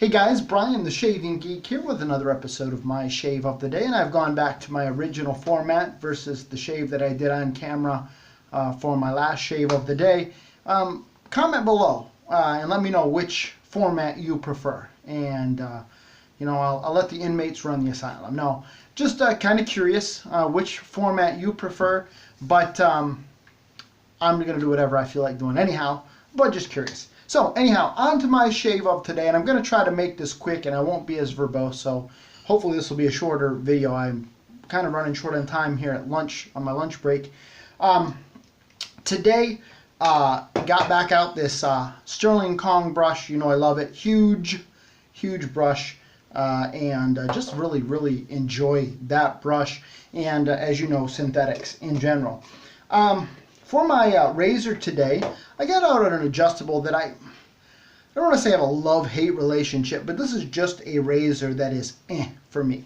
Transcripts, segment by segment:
Hey guys, Brian the Shaving Geek here with another episode of my shave of the day, and I've gone back to my original format versus the shave that I did on camera for my last shave of the day. Comment below and let me know which format you prefer, and I'll let the inmates run the asylum. No, just kind of curious which format you prefer, but I'm going to do whatever I feel like doing anyhow, but just curious. So anyhow, on to my shave of today, and I'm going to try to make this quick, and I won't be as verbose, so hopefully this will be a shorter video. I'm kind of running short on time here at lunch, on my lunch break. Today, got back out this Stirling Kong brush. You know I love it. Huge brush, and just really enjoy that brush, and as you know, synthetics in general. For my razor today, I got out an adjustable that I don't want to say I have a love-hate relationship, but this is just a razor that is for me.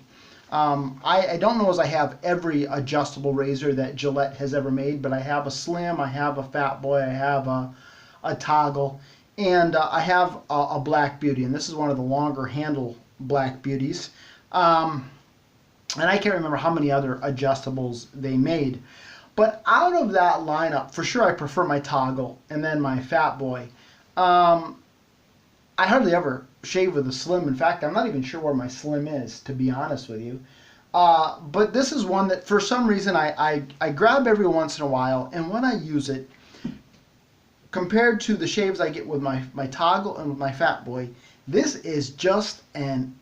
I don't know as I have every adjustable razor that Gillette has ever made, but I have a Slim, I have a Fat Boy, I have a Toggle, and I have a Black Beauty, and this is one of the longer handle Black Beauties. And I can't remember how many other adjustables they made. But out of that lineup, for sure I prefer my Toggle and then my Fat Boy. I hardly ever shave with a Slim. In fact, I'm not even sure where my Slim is, to be honest with you. But this is one that for some reason I grab every once in a while, and when I use it, compared to the shaves I get with my Toggle and with my Fat Boy, this is just an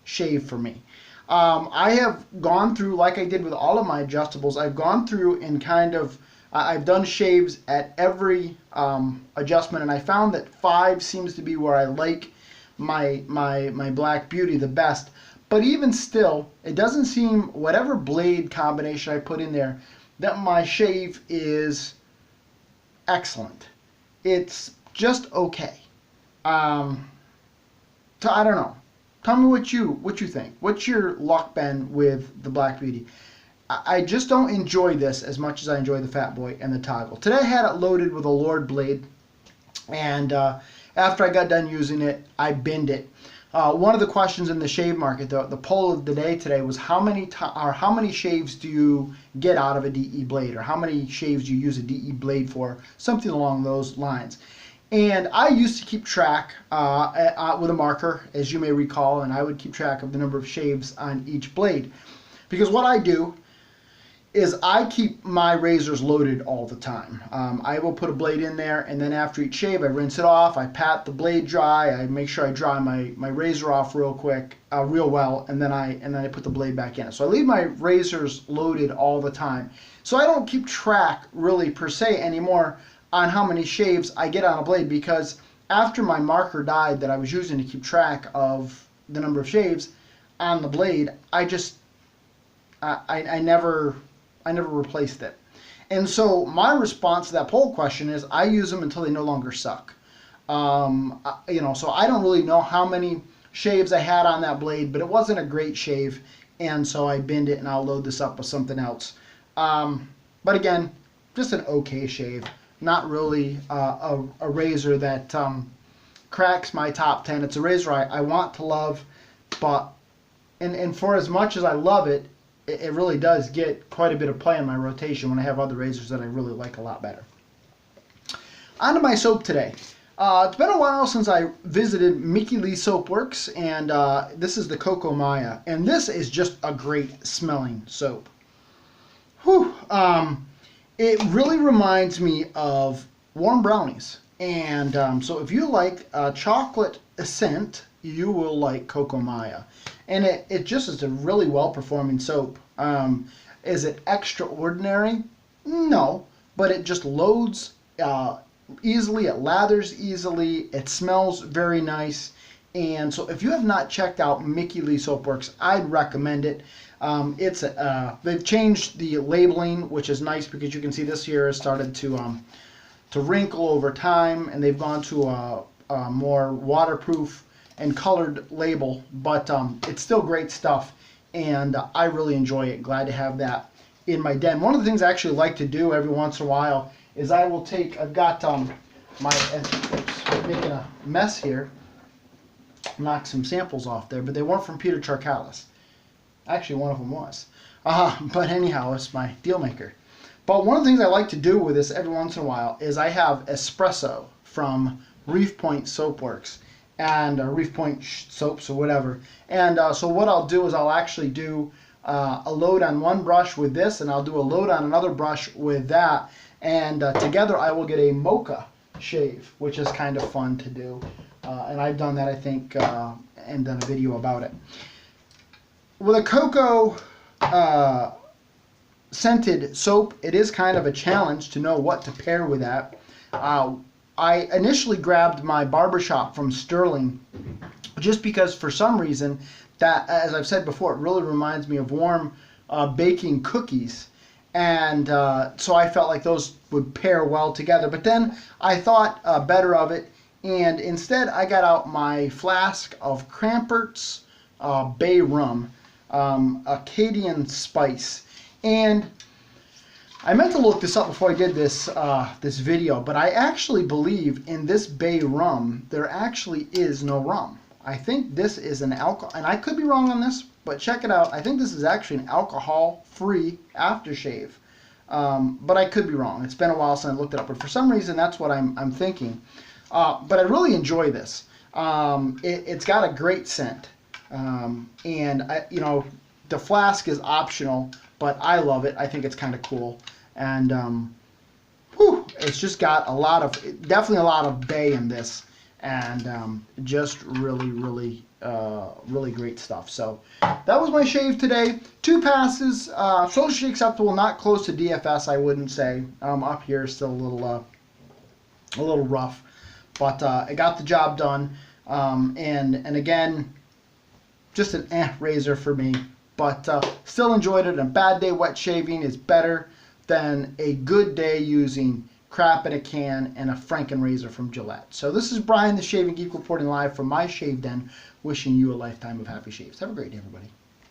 shave for me. I have gone through, like I did with all of my adjustables, I've gone through and I've done shaves at every adjustment, and I found that 5 seems to be where I like my Black Beauty the best. But even still, it doesn't seem, whatever blade combination I put in there, that my shave is excellent. It's just okay. I don't know. Tell me what you think. What's your luck been with the Black Beauty? I just don't enjoy this as much as I enjoy the Fat Boy and the Toggle. Today I had it loaded with a Lord blade, and after I got done using it, I binned it. One of the questions in the shave market, the poll of the day today, was how many shaves do you get out of a DE blade, or how many shaves do you use a DE blade for, something along those lines. And I used to keep track with a marker, as you may recall, and I would keep track of the number of shaves on each blade. Because what I do is I keep my razors loaded all the time. I will put a blade in there, and then after each shave I rinse it off, I pat the blade dry, I make sure I dry my razor off real well, and then I put the blade back in it. So I leave my razors loaded all the time. So I don't keep track really per se anymore on how many shaves I get on a blade, because after my marker died that I was using to keep track of the number of shaves on the blade, I never replaced it. And so my response to that poll question is I use them until they no longer suck. So I don't really know how many shaves I had on that blade, but it wasn't a great shave, and so I binned it, and I'll load this up with something else. But again, just an okay shave. Not really a razor that cracks my top 10. It's a razor I want to love, but and for as much as I love it, it really does get quite a bit of play in my rotation when I have other razors that I really like a lot better. On to my soap today. It's been a while since I visited Mickey Lee Soap Works, and this is the Coco Maya, and this is just a great smelling soap. Whew. It really reminds me of warm brownies, and so if you like chocolate scent, you will like Coco Maya. And it just is a really well-performing soap. Is it extraordinary? No, but it just loads easily, it lathers easily, it smells very nice. And so if you have not checked out Mickey Lee Soap Works, I'd recommend it. They've changed the labeling, which is nice because you can see this here has started to wrinkle over time, and they've gone to a more waterproof and colored label, but it's still great stuff, and I really enjoy it. Glad to have that in my den. One of the things I actually like to do every once in a while is I will take, I've got oops, making a mess here. knock some samples off there, but they weren't from Peter Charkalis. Actually, one of them was. But anyhow, it's my deal maker. But one of the things I like to do with this every once in a while is I have espresso from Reef Point Soapworks and Reef Point soaps or whatever. And so what I'll do is I'll actually do a load on one brush with this, and I'll do a load on another brush with that, and together I will get a mocha shave, which is kind of fun to do. And I've done that, I think, and done a video about it. With a cocoa scented soap, it is kind of a challenge to know what to pair with that. I initially grabbed my barbershop from Stirling just because for some reason that, as I've said before, it really reminds me of warm baking cookies. And so I felt like those would pair well together. But then I thought better of it, and instead I got out my flask of Krampert's Bay Rum, Acadian Spice. And I meant to look this up before I did this this video, but I actually believe in this Bay Rum there actually is no rum. I think this is an alcohol, and I could be wrong on this, but check it out. I think this is actually an alcohol-free aftershave, but I could be wrong. It's been a while since I looked it up, but for some reason that's what I'm thinking. But I really enjoy this. It's got a great scent, and you know, the flask is optional, but I love it. I think it's kind of cool, and it's just got a lot of, definitely a lot of bay in this, and just really great stuff. So that was my shave today. 2 passes, socially acceptable, not close to DFS, I wouldn't say. Up here is still a little rough, but I got the job done. And again, just an razor for me, but still enjoyed it. A bad day wet shaving is better than a good day using crap in a can and a Franken razor from Gillette. So this is Brian, the Shaving Geek, reporting live from my shave den, wishing you a lifetime of happy shaves. Have a great day, everybody.